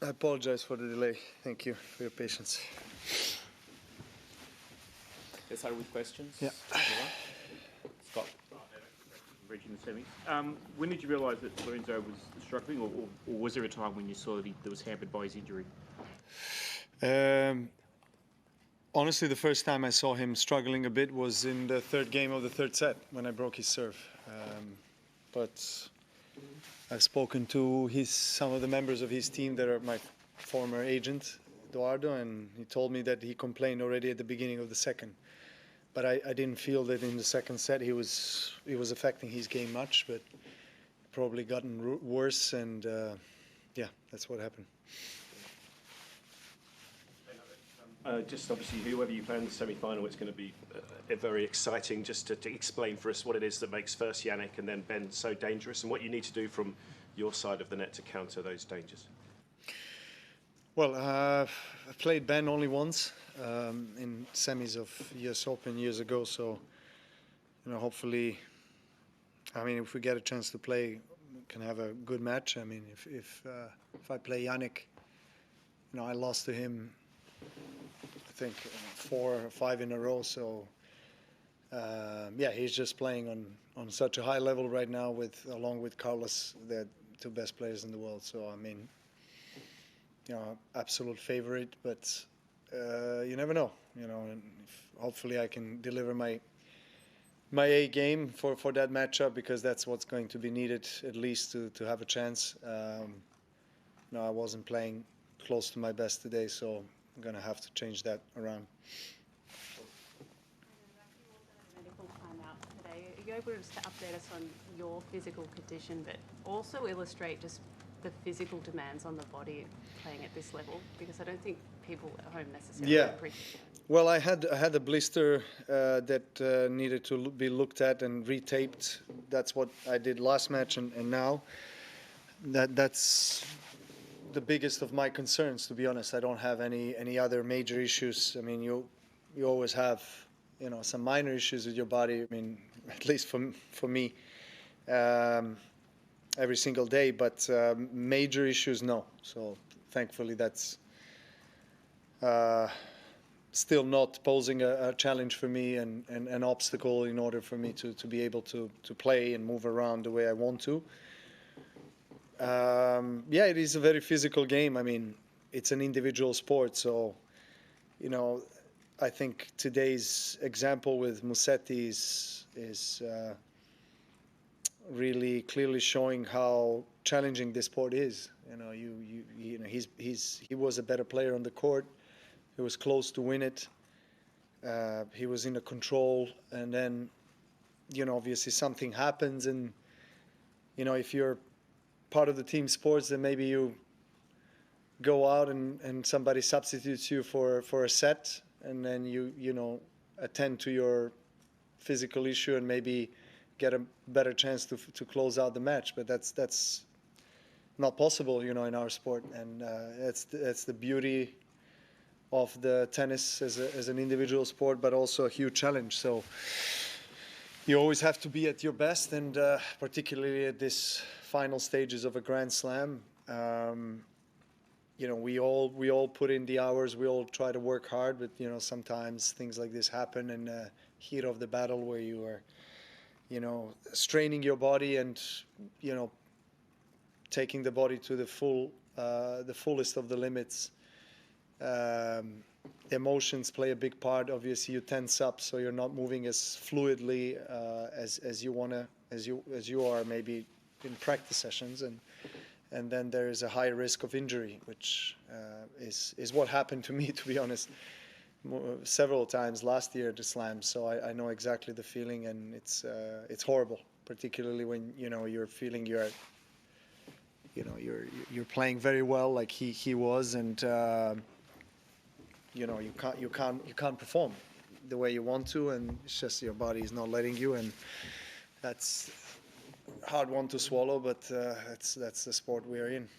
I apologize for the delay. Thank you for your patience. Let's start with questions. Yeah. Scott. Reaching the semis. When did you realise that Lorenzo was struggling, or was there a time when you saw that he was hampered by his injury? Honestly, the first time I saw him struggling a bit was in the third game of the third set when I broke his serve. But I've spoken to some of the members of his team that are my former agent, Eduardo, and he told me that he complained already at the beginning of the second. But I didn't feel that in the second set he was affecting his game much, but probably gotten worse, and yeah, that's what happened. Just obviously, whoever you play in the semi-final, it's going to be very exciting. Just to explain for us what it is that makes first Yannick and then Ben so dangerous, and what you need to do from your side of the net to counter those dangers. Well, I played Ben only once in semis of US Open years ago, so hopefully, if we get a chance to play, we can have a good match. If I play Yannick, I lost to him, I think 4 or 5 in a row. So yeah, he's just playing on such a high level right now, along with Carlos, the 2 best players in the world. So absolute favorite, but you never know. And hopefully I can deliver my A game for that matchup, because that's what's going to be needed at least to have a chance. I wasn't playing close to my best today, so I'm going to have to change that around. Medical timeout today. Are you able just to update us on your physical condition, but also illustrate just the physical demands on the body playing at this level? Because I don't think people at home necessarily appreciate it. Well, I had a blister that needed to be looked at and retaped. That's what I did last match, and now that's the biggest of my concerns, to be honest. I don't have any other major issues. You always have some minor issues with your body. At least for me, every single day, but major issues, no. So thankfully that's still not posing a challenge for me and an obstacle in order for me to be able to play and move around the way I want to. Yeah, it is a very physical game. It's an individual sport, so I think today's example with Musetti is really clearly showing how challenging this sport is. He was a better player on the court. He was close to win it. He was in a control, and then obviously something happens, and if you're part of the team sports, then maybe you go out and somebody substitutes you for a set, and then you attend to your physical issue and maybe get a better chance to close out the match. But that's not possible, in our sport, and that's the beauty of the tennis as an individual sport, but also a huge challenge. So you always have to be at your best, and particularly at this final stages of a Grand Slam. We all put in the hours. We all try to work hard, but sometimes things like this happen in the heat of the battle, where you are straining your body and taking the body to the fullest of the limits. Emotions play a big part. Obviously, you tense up, so you're not moving as fluidly as you are maybe in practice sessions, and then there is a high risk of injury, which is what happened to me, to be honest, several times last year at the Slam. So I know exactly the feeling, and it's horrible, particularly when you're feeling you're playing very well, like he was, and you can't perform the way you want to, and it's just your body is not letting you, and that's a hard one to swallow, but that's the sport we are in.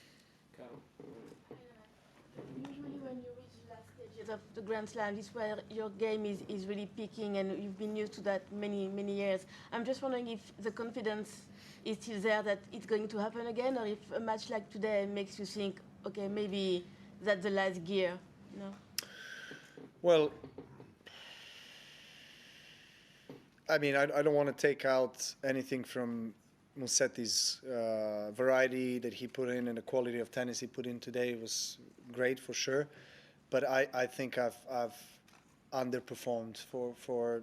Usually when you reach that stage Of the Grand Slam, this is where your game is really peaking, and you've been used to that many years. I'm just wondering if the confidence is still there that it's going to happen again, or if a match like today makes you think, okay, maybe that's the last gear, you know? Well, I mean, I don't want to take out anything from Musetti's variety that he put in and the quality of tennis he put in today was great for sure. But I think I've underperformed for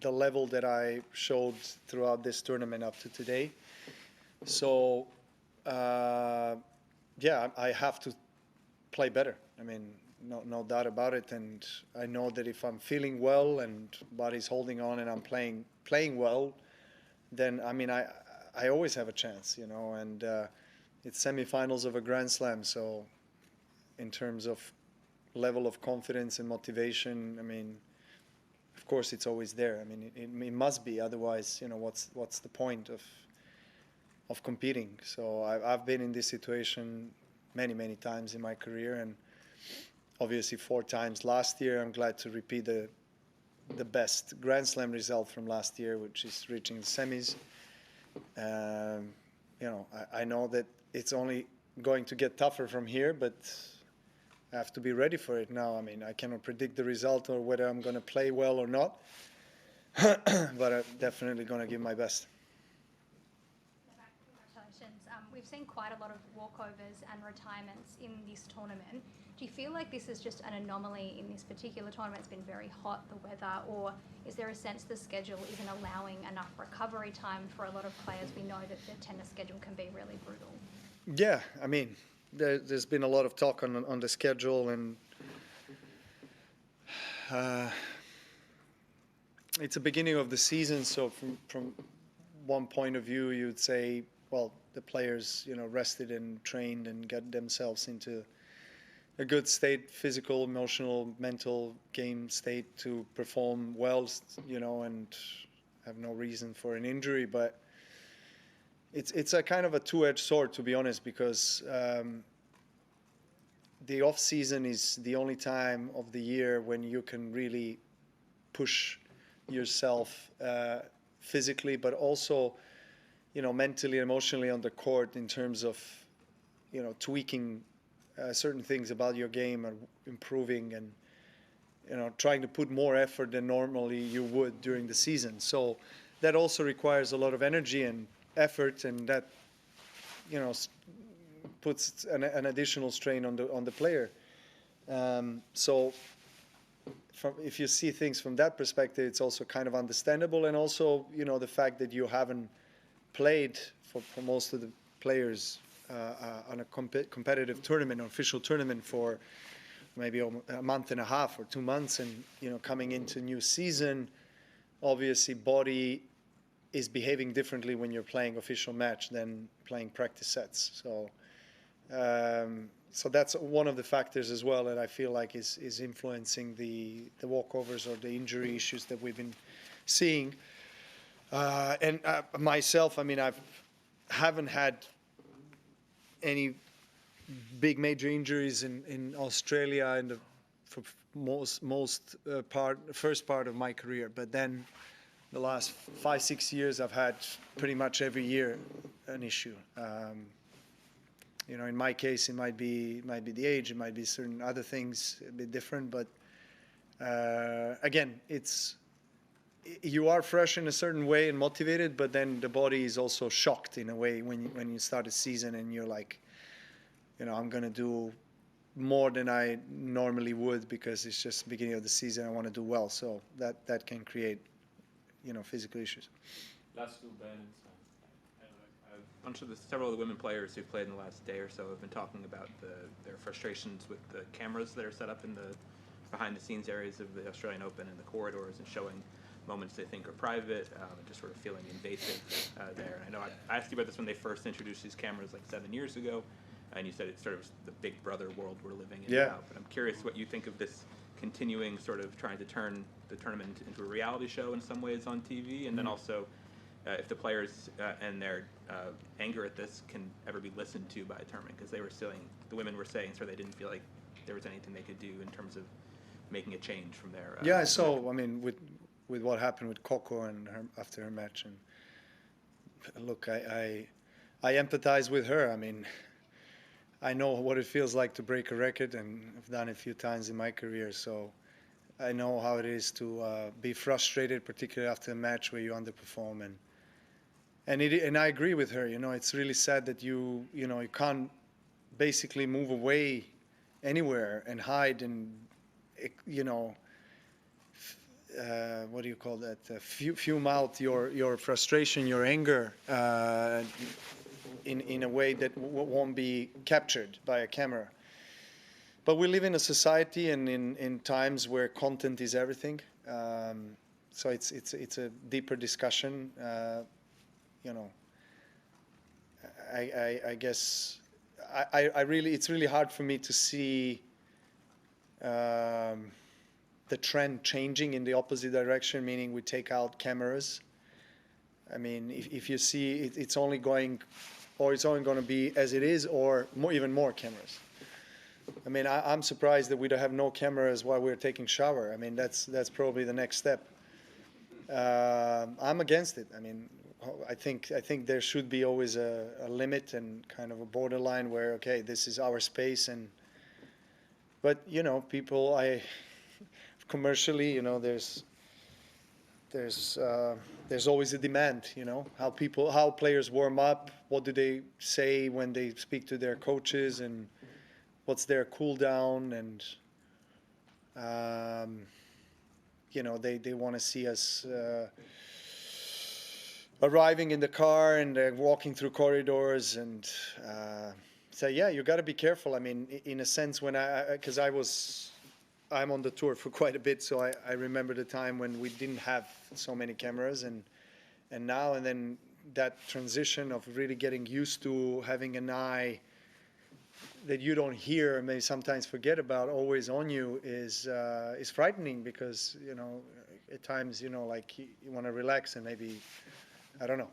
the level that I showed throughout this tournament up to today. So, yeah, I have to play better. I mean, no doubt about it. And I know that if I'm feeling well and body's holding on and I'm playing well, then, I mean, I always have a chance, you know. And it's semifinals of a Grand Slam, so in terms of level of confidence and motivation, I mean, of course it's always there. I mean, it must be, otherwise, you know, what's the point of competing? So I've been in this situation many times in my career, and obviously 4 times last year. I'm glad to repeat the best Grand Slam result from last year, which is reaching the semis. You know, I know that it's only going to get tougher from here, but I have to be ready for it now. I mean, I cannot predict the result or whether I'm going to play well or not, but I'm definitely going to give my best. Novak, congratulations. We've seen quite a lot of walkovers and retirements in this tournament. Do you feel like this is just an anomaly in this particular tournament? It's been very hot, the weather, or is there a sense the schedule isn't allowing enough recovery time for a lot of players? We know that the tennis schedule can be really brutal. Yeah, I mean, there's been a lot of talk on the schedule, and it's the beginning of the season, so from one point of view, you'd say, well, the players, you know, rested and trained and got themselves into a good state, physical, emotional, mental game state to perform well, you know, and have no reason for an injury. But it's a kind of a two-edged sword, to be honest, because the off season is the only time of the year when you can really push yourself physically, but also, you know, mentally, emotionally on the court in terms of, you know, tweaking certain things about your game and improving and, you know, trying to put more effort than normally you would during the season. So that also requires a lot of energy and effort, and that, you know, puts an additional strain on the player. So if you see things from that perspective, it's also kind of understandable, and also, you know, the fact that you haven't played for most of the players on a competitive tournament, an official tournament, for maybe a month and a half or 2 months, and, you know, coming into new season, obviously body is behaving differently when you're playing official match than playing practice sets. So so that's one of the factors as well that I feel like is influencing the walkovers or the injury issues that we've been seeing. And myself, I mean, haven't had any big major injuries in Australia in the first part of my career, but then the last 5-6 years I've had pretty much every year an issue. You know, in my case, it might be the age, it might be certain other things a bit different, but again, you are fresh in a certain way and motivated, but then the body is also shocked in a way when you start a season and you're like, you know, I'm going to do more than I normally would because it's just the beginning of the season. I want to do well, so that can create, you know, physical issues. Last two bands. Several of the women players who played in the last day or so have been talking about their frustrations with the cameras that are set up in the behind-the-scenes areas of the Australian Open and the corridors, and showing moments they think are private, and just sort of feeling invasive there. And I know I asked you about this when they first introduced these cameras like 7 years ago, and you said it's sort of the Big Brother world we're living in now. But I'm curious what you think of this continuing sort of trying to turn the tournament into a reality show in some ways on TV, and then also if the players and their anger at this can ever be listened to by a tournament, because the women were saying sort of they didn't feel like there was anything they could do in terms of making a change from there. Yeah, I saw. I mean, with what happened with Coco and her, after her match, and look, I empathize with her. I mean, I know what it feels like to break a record, and I've done it a few times in my career. So I know how it is to be frustrated, particularly after a match where you underperform. And I agree with her. You know, it's really sad that you can't basically move away anywhere and hide and what do you call that? Fume out your frustration, your anger in a way that won't be captured by a camera. But we live in a society and in times where content is everything. So it's a deeper discussion. I guess it's really hard for me to see the trend changing in the opposite direction, meaning we take out cameras. I mean, if you see it's only going to be as it is, or even more cameras. I mean, I'm surprised that we don't have no cameras while we're taking shower. I mean, that's probably the next step. I'm against it. I mean, I think there should be always a limit and kind of a borderline where, okay, this is our space. But people, commercially, there's always a demand. How players warm up, what do they say when they speak to their coaches, and what's their cool down, and they want to see us arriving in the car and walking through corridors, and so yeah, you got to be careful. I mean, in a sense, because I'm on the tour for quite a bit, so I remember the time when we didn't have so many cameras, and now and then that transition of really getting used to having an eye that you don't hear and maybe sometimes forget about always on you is frightening, because at times like you want to relax and maybe, I don't know,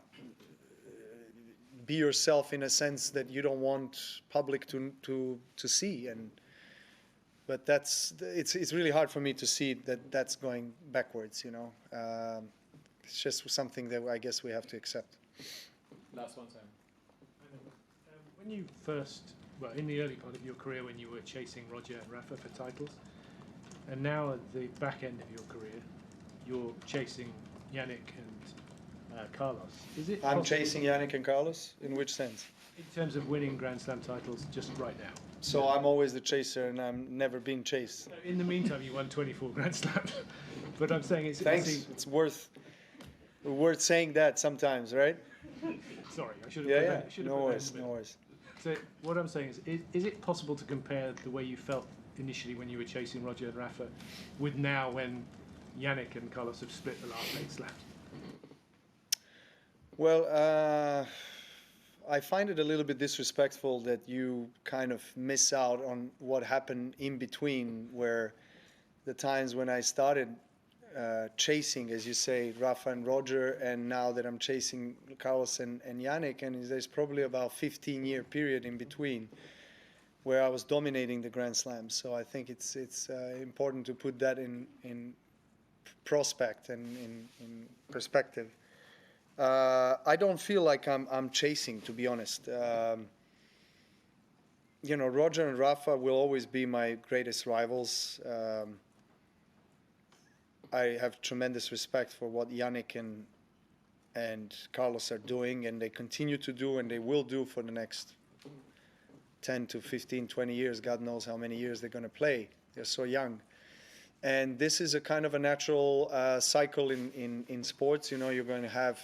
be yourself in a sense that you don't want public to see. But it's really hard for me to see that's going backwards. It's just something that I guess we have to accept. Last one, Sam. When you first, in the early part of your career, when you were chasing Roger and Rafa for titles, and now at the back end of your career, you're chasing Yannick and Carlos. I'm chasing Yannick and Carlos? In which sense? In terms of winning Grand Slam titles just right now. So I'm always the chaser, and I'm never being chased. In the meantime, you won 24 Grand Slams. But I'm saying Thanks. It's worth saying that sometimes, right? Sorry, I should have. Yeah. No worries. So what I'm saying is it possible to compare the way you felt initially when you were chasing Roger and Rafa with now when Yannick and Carlos have split the last 8 slams? Well, I find it a little bit disrespectful that you kind of miss out on what happened in between, where the times when I started chasing, as you say, Rafa and Roger, and now that I'm chasing Carlos and Yannick, and there's probably about 15-year period in between where I was dominating the Grand Slam. So I think it's important to put that in prospect and in perspective. I don't feel like I'm chasing, to be honest. Roger and Rafa will always be my greatest rivals. I have tremendous respect for what Yannick and Carlos are doing, and they continue to do, and they will do for the next 10 to 15, 20 years. God knows how many years they're going to play. They're so young. And this is a kind of a natural cycle in sports. You're going to have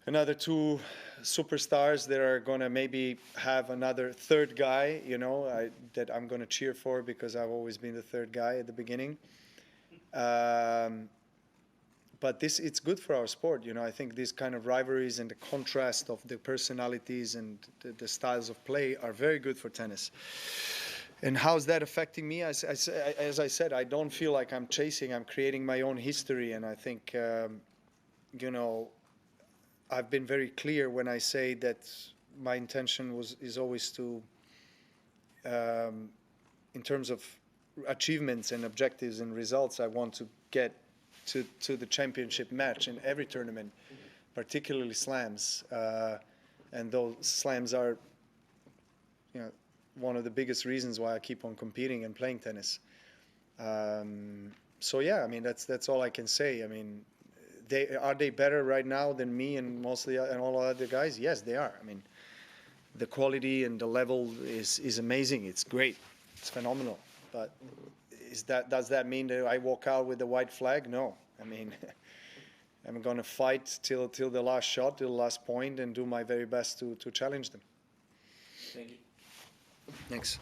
another 2 superstars that are going to maybe have another third guy, that I'm going to cheer for, because I've always been the third guy at the beginning. But it's good for our sport. I think these kind of rivalries and the contrast of the personalities and the styles of play are very good for tennis. And how's that affecting me? As I said, I don't feel like I'm chasing. I'm creating my own history. And I think, I've been very clear when I say that my intention is always to in terms of achievements and objectives and results, I want to get to the championship match in every tournament, particularly slams. And those slams are, you know, one of the biggest reasons why I keep on competing and playing tennis. So yeah, I mean, that's all I can say. I mean, are they better right now than me and mostly and all other guys? Yes, they are. I mean, the quality and the level is amazing. It's great. It's phenomenal. But does that mean that I walk out with the white flag? No. I mean, I'm going to fight till the last shot, till the last point, and do my very best to challenge them. Thank you. Thanks.